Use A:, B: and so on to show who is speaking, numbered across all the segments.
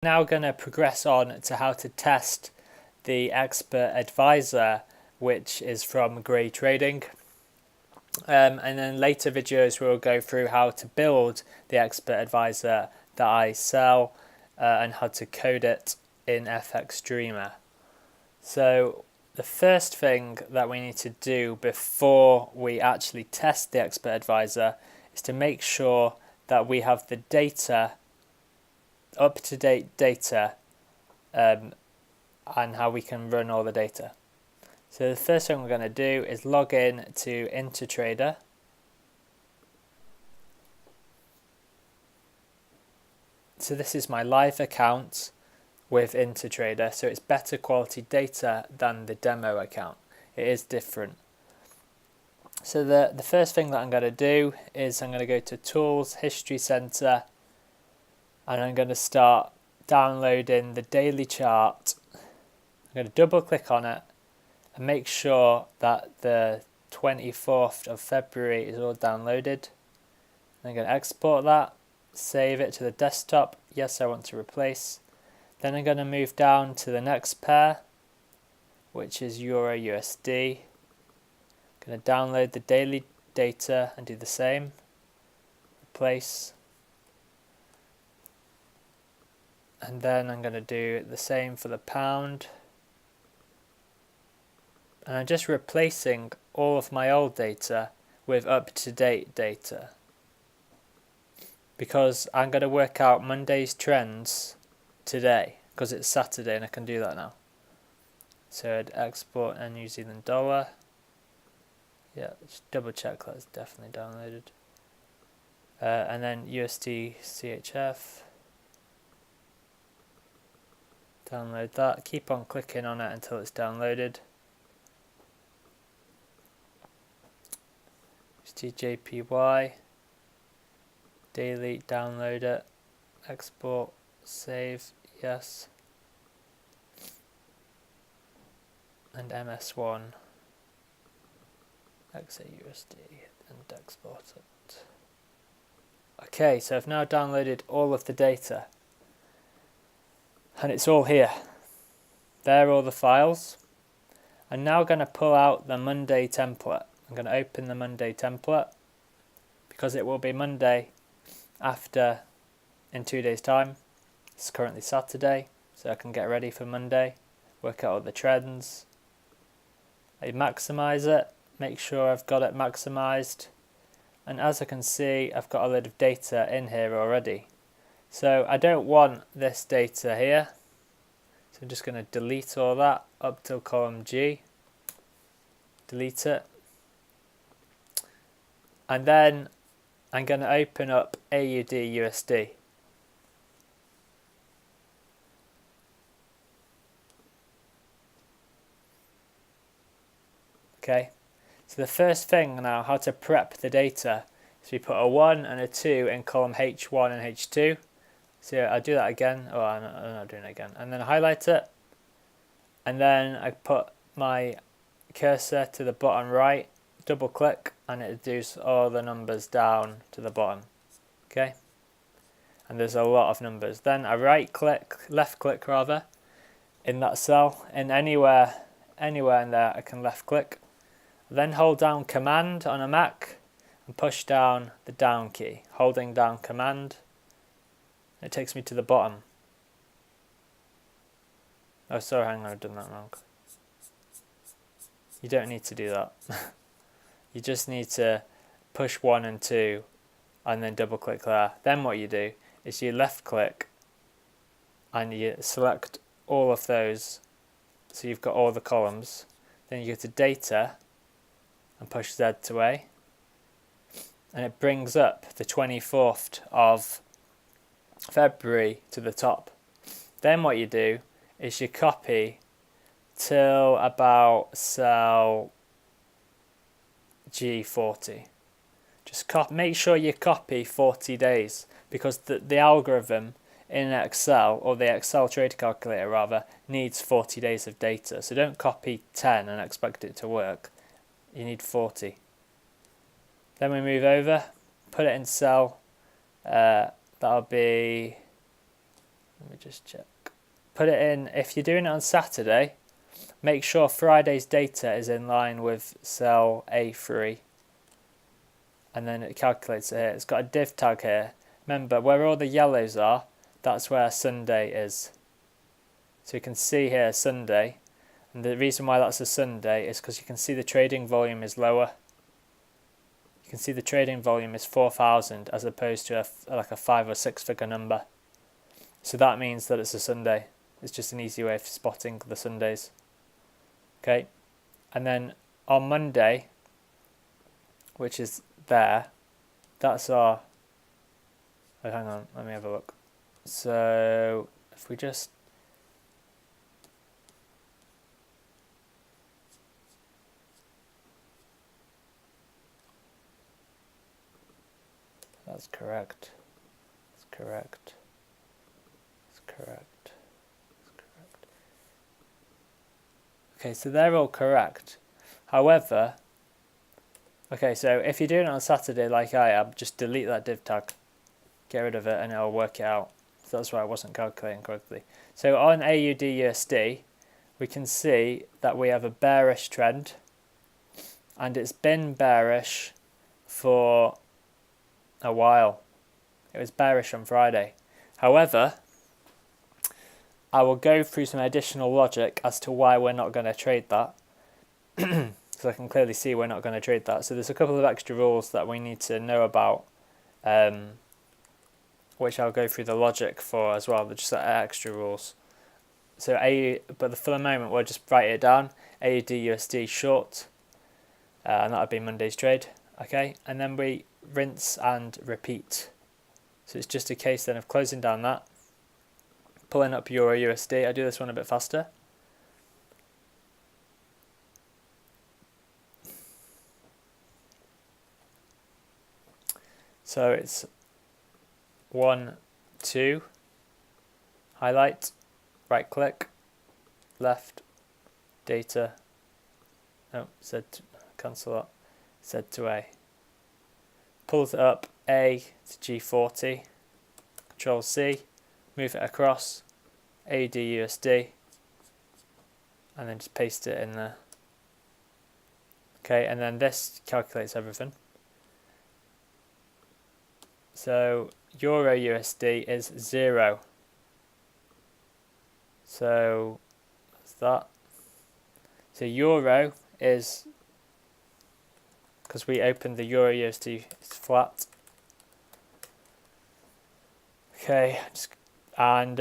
A: Now going to progress on to how to test the expert advisor, which is from Grey Trading. And then later videos we'll go through how to build the expert advisor that I sell and how to code it in FX Dreamer. So the first thing that we need to do before we actually test the expert advisor is to make sure that we have the data, up-to-date data, and how we can run all the data. So the first thing we're going to do is log in to InterTrader. So this is my live account with InterTrader, so it's better quality data than the demo account. It is different. So the first thing that I'm going to do is I'm going to go to Tools, History Center, and I'm going to start downloading the daily chart. I'm going to double click on it and make sure that the 24th of February is all downloaded. I'm going to export that, save it to the desktop. Yes, I want to replace. Then I'm going to move down to the next pair, which is Euro USD. I'm going to download the daily data and do the same. Replace. And then I'm going to do the same for the pound. And I'm just replacing all of my old data with up-to-date data, because I'm going to work out Monday's trends today, because it's Saturday and I can do that now. So I'd export a New Zealand dollar. Yeah, just double check that's definitely downloaded. And then USD CHF. Download that. Keep on clicking on it until it's downloaded. JPY. Daily, download it. Export, save, yes. And MS1. XAUSD and export it. Okay, so I've now downloaded all of the data. And it's all here. There are all the files. I'm now going to pull out the Monday template. I'm going to open the Monday template because it will be Monday in 2 days' time. It's currently Saturday, so I can get ready for Monday, work out all the trends. I maximize it, make sure I've got it maximized. And as I can see, I've got a load of data in here already. So I don't want this data here. So I'm just going to delete all that up till column G. Delete it. And then I'm going to open up AUD USD. Okay, so the first thing now, how to prep the data, is we put a 1 and a 2 in column H1 and H2. So I'll do that again. Oh, I'm not doing it again. And then I highlight it. And then I put my cursor to the bottom right, double click, and it does all the numbers down to the bottom. Okay, and there's a lot of numbers. Then I left click rather, in that cell, and anywhere in there I can left click. Then hold down Command on a Mac and push down the down key. Holding down Command, it takes me to the bottom. Oh, sorry, hang on, I've done that wrong. You don't need to do that. You just need to push 1 and 2 and then double click there. Then what you do is you left click and you select all of those, so you've got all the columns. Then you go to Data and push Z to A, and it brings up the 24th of February to the top. Then what you do is you copy till about cell G40. Just make sure you copy 40 days, because the algorithm in Excel, or the Excel trade calculator rather, needs 40 days of data. So don't copy 10 and expect it to work. You need 40. Then we move over, put it in cell, that'll be Let me just check. Put it in, if you're doing it on Saturday, make sure Friday's data is in line with cell A3. And then it calculates it here. It's got a div tag here. Remember, where all the yellows are, that's where Sunday is. So you can see here Sunday. And the reason why that's a Sunday is because you can see the trading volume is lower. You can see the trading volume is 4,000 as opposed to like a 5 or 6 figure number. So that means that it's a Sunday. It's just an easy way of spotting the Sundays. Okay, and then on Monday, which is there, that's our, oh, hang on, let me have a look. So if we just, that's correct, that's correct, that's correct, that's correct. Okay, so they're all correct. However, okay, so if you're doing it on Saturday like I am, just delete that div tag, get rid of it, and it'll work it out. So that's why I wasn't calculating correctly. So on AUD USD, we can see that we have a bearish trend, and it's been bearish for a while. It was bearish on Friday. However, I will go through some additional logic as to why we're not going to trade that. Because I can clearly see we're not going to trade that. So there's a couple of extra rules that we need to know about, which I'll go through the logic for as well. They're just extra rules. So but for the moment we'll just write it down. AUD USD short, and that would be Monday's trade. Okay, and then we rinse and repeat. So it's just a case then of closing down that, pulling up Euro USD. I do this one a bit faster. So it's 1, 2, highlight, right click, left, data, cancel that, Z to A. Pulls it up, A to G40, Control C, move it across, AUD USD, and then just paste it in there. Okay, and then this calculates everything. So Euro USD is 0. So that's that. So Euro is, because we opened the Euro USD, it's flat. Okay, and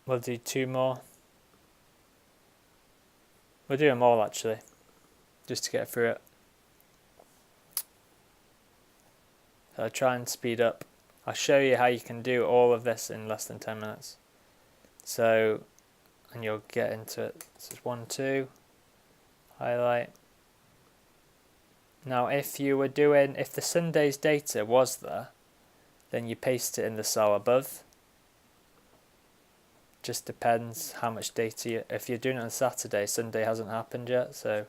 A: we'll do 2 more. We'll do them all actually, just to get through it. So I'll try and speed up. I'll show you how you can do all of this in less than 10 minutes. So, and you'll get into it. This is 1, 2, highlight. Now if the Sunday's data was there, then you paste it in the cell above. Just depends how much data if you're doing it on Saturday, Sunday hasn't happened yet, so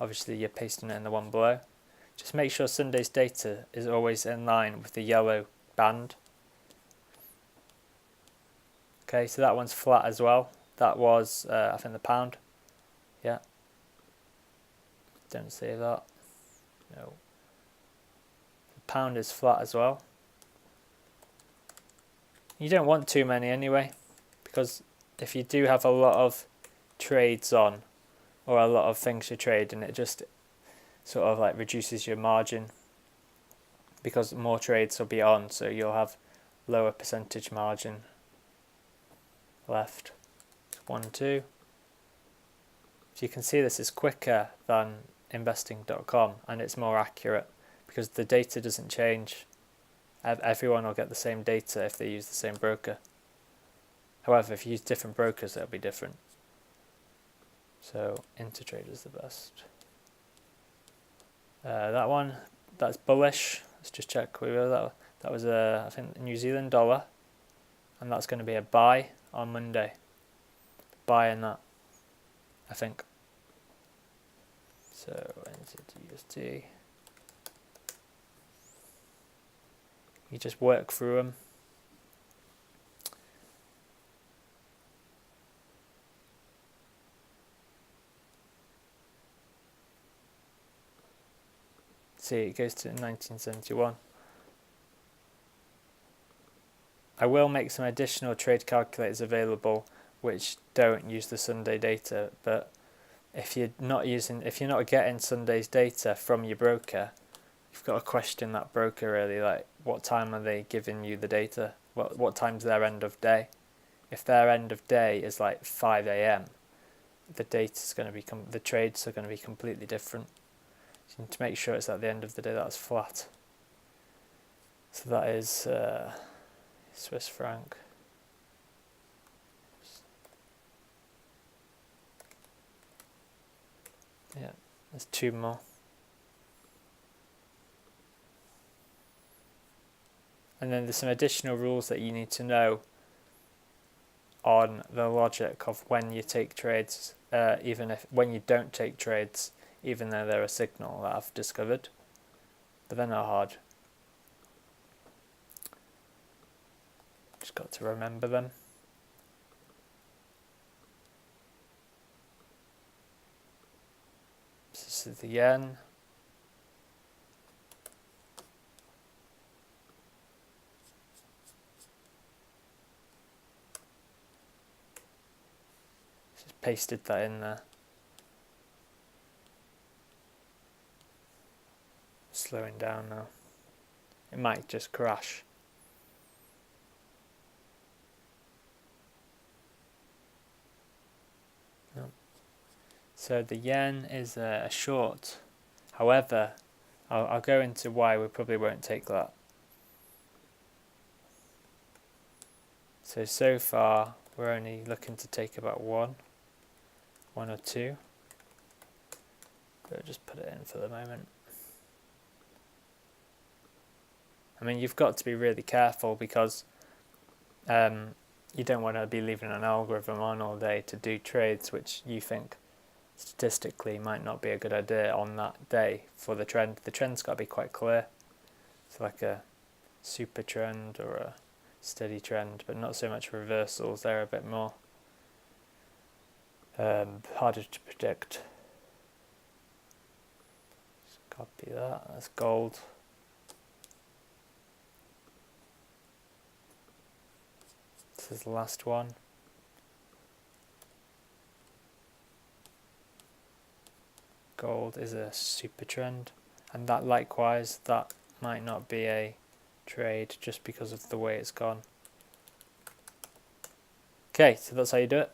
A: obviously you're pasting it in the one below. Just make sure Sunday's data is always in line with the yellow band. Okay, so that one's flat as well. That was, I think, the pound. Yeah. Don't say that. No. The pound is flat as well. You don't want too many anyway, because if you do have a lot of trades on, or a lot of things to trade, and it just sort of like reduces your margin, because more trades will be on, so you'll have lower percentage margin left. 1, 2. So you can see this is quicker than investing.com, and it's more accurate because the data doesn't change. Everyone will get the same data if they use the same broker. However, if you use different brokers, it'll be different. So Intertrade is the best. That one, that's bullish. Let's just check. That was I think New Zealand dollar, and that's going to be a buy on Monday. Buy in that, I think. So USD. You just work through them. See, it goes to 1971. I will make some additional trade calculators available which don't use the Sunday data, but if you're not getting Sunday's data from your broker, you've got to question that broker really, like what time are they giving you the data? What time's their end of day? If their end of day is like 5 a.m, the the trades are going to be completely different. So you need to make sure it's at the end of the day that's flat. So that is Swiss franc. Yeah, there's two more. And then there's some additional rules that you need to know on the logic of when you take trades, when you don't take trades, even though they're a signal that I've discovered, but they're not hard. Just got to remember them. This is the yen. Just pasted that in there. Slowing down now. It might just crash. No. So the yen is a short. However, I'll go into why we probably won't take that. So far we're only looking to take about one or two. But just put it in for the moment. I mean, you've got to be really careful because you don't want to be leaving an algorithm on all day to do trades which you think statistically might not be a good idea on that day for the trend. The trend's got to be quite clear. It's like a super trend or a steady trend, but not so much reversals. They're a bit more harder to predict. Just copy that. That's gold. This is the last one. Gold is a super trend, and that likewise, that might not be a trade just because of the way it's gone. Okay, so that's how you do it.